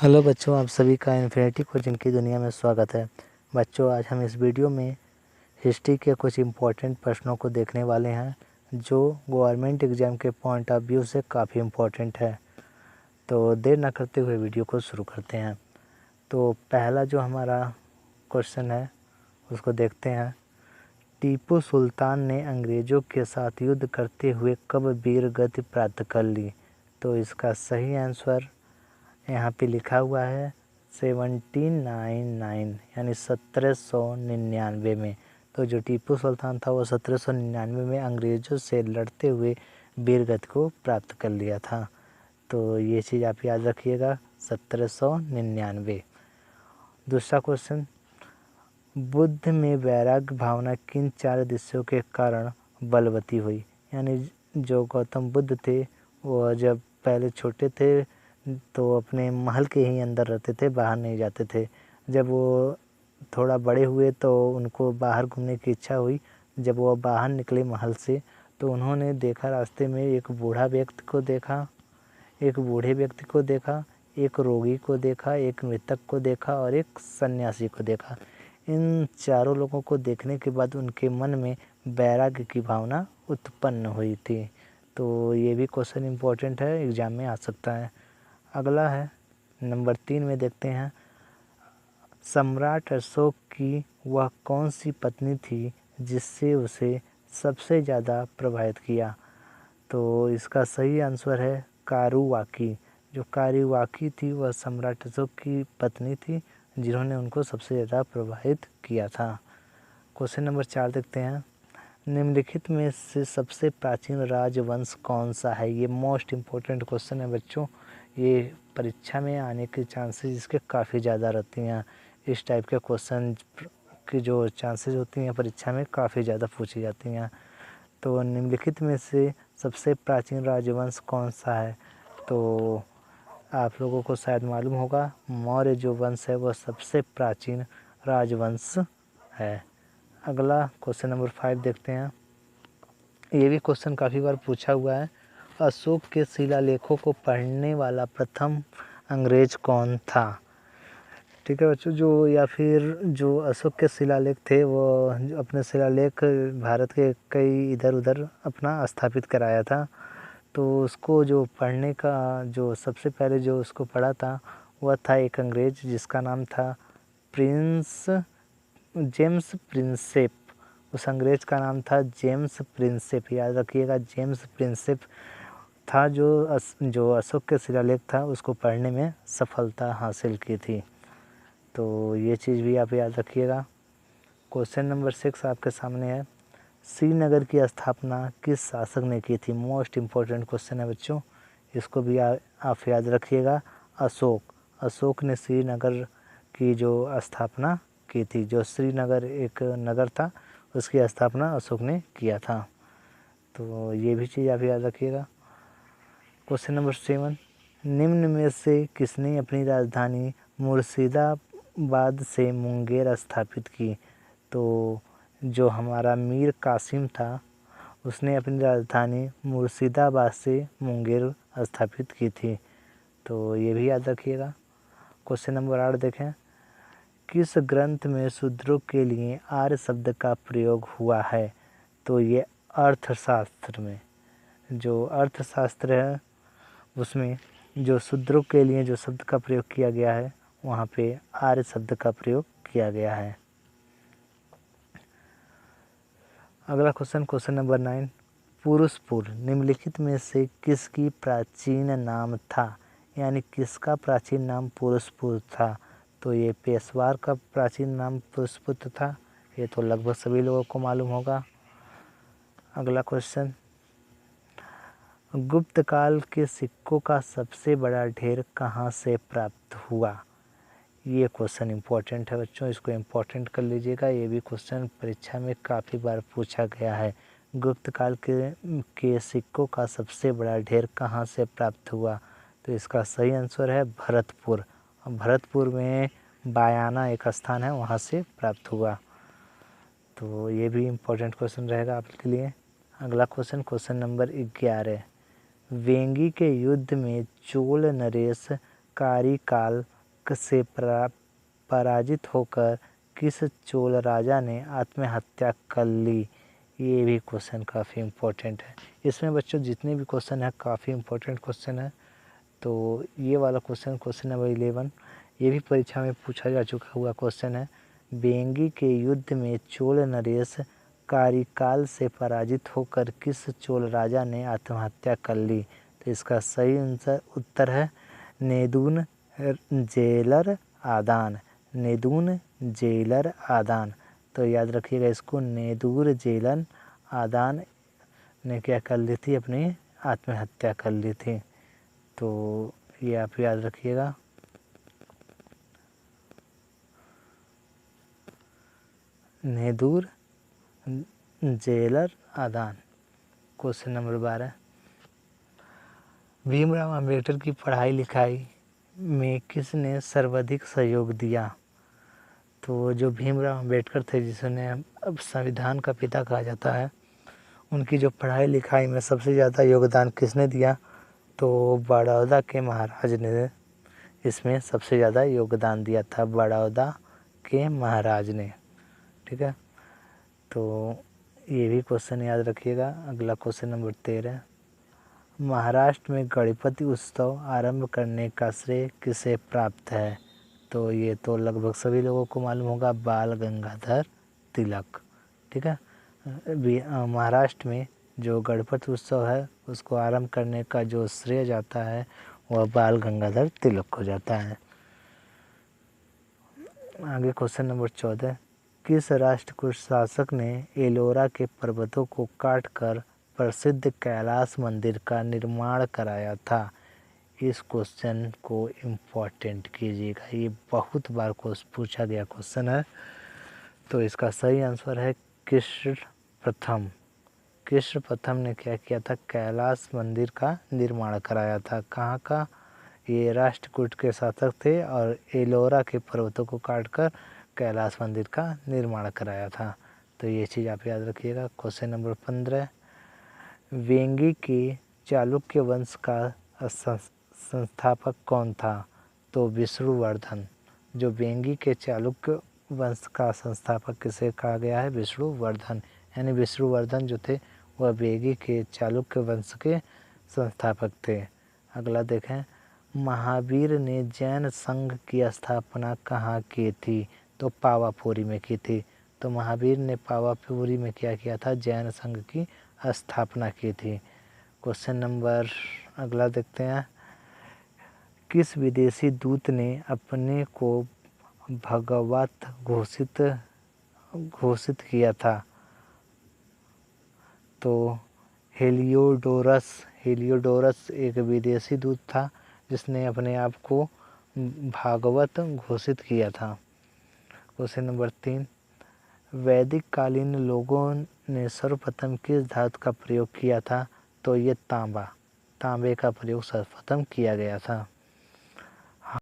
Hello बच्चों, आप सभी का इन्फिनिटी कोचिंग की दुनिया में स्वागत है। बच्चों, आज हम इस वीडियो में हिस्ट्री के कुछ इम्पोर्टेंट प्रश्नों को देखने वाले हैं जो गवर्नमेंट एग्ज़ाम के पॉइंट ऑफ व्यू से काफ़ी इम्पोर्टेंट है। तो देर ना करते हुए वीडियो को शुरू करते हैं। तो पहला जो हमारा क्वेश्चन है उसको देखते हैं। टीपू सुल्तान ने अंग्रेज़ों के साथ युद्ध करते हुए कब वीर गति प्राप्त कर ली? तो इसका सही आंसर यहाँ पे लिखा हुआ है 1799 यानी 1799 में। तो जो टीपू सुल्तान था वो 1799 में अंग्रेज़ों से लड़ते हुए वीरगति को प्राप्त कर लिया था। तो ये चीज़ आप याद रखिएगा, 1799। दूसरा क्वेश्चन, बुद्ध में वैराग्य भावना किन 4 दृश्यों के कारण बलवती हुई? यानी जो गौतम बुद्ध थे वो जब पहले छोटे थे तो अपने महल के ही अंदर रहते थे, बाहर नहीं जाते थे। जब वो थोड़ा बड़े हुए तो उनको बाहर घूमने की इच्छा हुई। जब वो बाहर निकले महल से तो उन्होंने देखा रास्ते में एक बूढ़े व्यक्ति को देखा, एक रोगी को देखा, एक मृतक को देखा और एक सन्यासी को देखा। इन चारों लोगों को देखने के बाद उनके मन में वैराग्य की भावना उत्पन्न हुई थी। तो ये भी क्वेश्चन इम्पोर्टेंट है, एग्ज़ाम में आ सकता है। अगला है नंबर 3 में देखते हैं। सम्राट अशोक की वह कौन सी पत्नी थी जिससे उसे सबसे ज़्यादा प्रभावित किया? तो इसका सही आंसर है कारुवाकी। जो कारुवाकी थी वह सम्राट अशोक की पत्नी थी जिन्होंने उनको सबसे ज़्यादा प्रभावित किया था। क्वेश्चन नंबर 4 देखते हैं। निम्नलिखित में से सबसे प्राचीन राजवंश कौन सा है? ये मोस्ट इम्पोर्टेंट क्वेश्चन है बच्चों। ये परीक्षा में आने के चांसेस इसके काफ़ी ज़्यादा रहती हैं। इस टाइप के क्वेश्चन की जो चांसेस होती हैं परीक्षा में काफ़ी ज़्यादा पूछी जाती हैं। तो निम्नलिखित में से सबसे प्राचीन राजवंश कौन सा है? तो आप लोगों को शायद मालूम होगा, मौर्य जो वंश है वह सबसे प्राचीन राजवंश है। अगला क्वेश्चन नंबर 5 देखते हैं। ये भी क्वेश्चन काफ़ी बार पूछा हुआ है। अशोक के शिलालेखों को पढ़ने वाला प्रथम अंग्रेज कौन था? ठीक है बच्चों, जो अशोक के शिलालेख थे वो अपने शिलालेख भारत के कई इधर उधर अपना स्थापित कराया था। तो उसको जो पढ़ने का जो सबसे पहले जो उसको पढ़ा था वह था एक अंग्रेज जिसका नाम था जेम्स प्रिंसेप। उस अंग्रेज का नाम था जेम्स प्रिंसेप, याद रखिएगा, जेम्स प्रिंसेप था जो अशोक के शिलालेख था उसको पढ़ने में सफलता हासिल की थी। तो ये चीज़ भी आप याद रखिएगा। क्वेश्चन नंबर 6 आपके सामने है। श्रीनगर की स्थापना किस शासक ने की थी? मोस्ट इम्पोर्टेंट क्वेश्चन है बच्चों, इसको भी आप याद रखिएगा। अशोक ने श्रीनगर की जो स्थापना की थी। जो श्रीनगर एक नगर था उसकी स्थापना अशोक ने किया था। तो ये भी चीज़ आप याद रखिएगा। क्वेश्चन नंबर 7, निम्न में से किसने अपनी राजधानी मुर्शिदाबाद से मुंगेर स्थापित की? तो जो हमारा मीर कासिम था उसने अपनी राजधानी मुर्शिदाबाद से मुंगेर स्थापित की थी। तो ये भी याद रखिएगा। क्वेश्चन नंबर 8 देखें। किस ग्रंथ में शूद्रों के लिए आर्य शब्द का प्रयोग हुआ है? तो ये अर्थशास्त्र में, जो अर्थशास्त्र है उसमें जो शूद्रों के लिए जो शब्द का प्रयोग किया गया है वहाँ पे आर्य शब्द का प्रयोग किया गया है। अगला क्वेश्चन नंबर 9, पुरुषपुर निम्नलिखित में से किसकी प्राचीन नाम था? यानी किसका प्राचीन नाम पुरुषपुर था? तो ये पेशवार का प्राचीन नाम पुरुषपुर था। ये तो लगभग सभी लोगों को मालूम होगा। अगला क्वेश्चन, गुप्त काल के सिक्कों का सबसे बड़ा ढेर कहाँ से प्राप्त हुआ? ये क्वेश्चन इम्पोर्टेंट है बच्चों, इसको इम्पोर्टेंट कर लीजिएगा। ये भी क्वेश्चन परीक्षा में काफ़ी बार पूछा गया है। गुप्त काल के सिक्कों का सबसे बड़ा ढेर कहाँ से प्राप्त हुआ? तो इसका सही आंसर है भरतपुर। भरतपुर में बायाना एक स्थान है, वहाँ से प्राप्त हुआ। तो ये भी इम्पोर्टेंट क्वेश्चन रहेगा आपके लिए। अगला क्वेश्चन नंबर 11, वेंगी के युद्ध में चोल नरेश कारिकाल से पराजित होकर किस चोल राजा ने आत्महत्या कर ली। ये भी क्वेश्चन काफ़ी इम्पोर्टेंट है। इसमें बच्चों जितने भी क्वेश्चन है काफ़ी इम्पोर्टेंट क्वेश्चन है। तो ये वाला क्वेश्चन नंबर 11 ये भी परीक्षा में पूछा जा चुका हुआ क्वेश्चन है। बेंगी के युद्ध में चोल नरेश कारिकाल से पराजित होकर किस चोल राजा ने आत्महत्या कर ली। तो इसका सही उत्तर है नेदुन जेलर आदान। नेदुन जेलर आदान। तो याद रखिएगा इसको, नेदुर जेलन आदान ने क्या कर ली थी, अपनी आत्महत्या कर ली थी। तो ये आप याद रखिएगा। नेदुर जेलर आदान। क्वेश्चन नंबर 12 भीमराव अंबेडकर की पढ़ाई लिखाई में किसने सर्वाधिक सहयोग दिया। तो जो भीमराव अंबेडकर थे, जिसने अब संविधान का पिता कहा जाता है, उनकी जो पढ़ाई लिखाई में सबसे ज़्यादा योगदान किसने दिया। तो बड़ौदा के महाराज ने इसमें सबसे ज़्यादा योगदान दिया था, बड़ौदा के महाराज ने। ठीक है, तो ये भी क्वेश्चन याद रखिएगा। अगला क्वेश्चन नंबर 13 महाराष्ट्र में गणपति उत्सव आरंभ करने का श्रेय किसे प्राप्त है। तो ये तो लगभग सभी लोगों को मालूम होगा, बाल गंगाधर तिलक। ठीक है, महाराष्ट्र में जो गणपति उत्सव है उसको आरंभ करने का जो श्रेय जाता है वह बाल गंगाधर तिलक को जाता है। आगे क्वेश्चन नंबर 14 किस राष्ट्रकूट शासक ने एलोरा के पर्वतों को काटकर प्रसिद्ध कैलाश मंदिर का निर्माण कराया था। इस क्वेश्चन को इम्पोर्टेंट कीजिएगा, ये बहुत बार पूछा गया क्वेश्चन है। तो इसका सही आंसर है कृष्ण प्रथम। कृष्ण प्रथम ने क्या किया था, कैलाश मंदिर का निर्माण कराया था। कहाँ का, ये राष्ट्रकूट के शासक थे और एलोरा के पर्वतों को काटकर कैलाश मंदिर का निर्माण कराया था। तो ये चीज़ आप याद रखिएगा। क्वेश्चन नंबर 15 वेंगी के चालुक्य वंश का संस्थापक कौन था। तो विष्णुवर्धन। जो वेंगी के चालुक्य वंश का संस्थापक किसे कहा गया है, विष्णुवर्धन। यानी विष्णुवर्धन जो थे वह वेंगी के चालुक्य वंश के संस्थापक थे। अगला देखें महावीर ने जैन संघ की स्थापना कहाँ की थी। तो पावापुरी में की थी। तो महावीर ने पावापुरी में क्या किया था, जैन संघ की स्थापना की थी। क्वेश्चन नंबर अगला देखते हैं किस विदेशी दूत ने अपने को भगवत घोषित किया था। तो हेलियोडोरस एक विदेशी दूत था जिसने अपने आप को भागवत घोषित किया था। क्वेश्चन नंबर 3 वैदिक कालीन लोगों ने सर्वप्रथम किस धातु का प्रयोग किया था। तो ये तांबे का प्रयोग सर्वप्रथम किया गया था।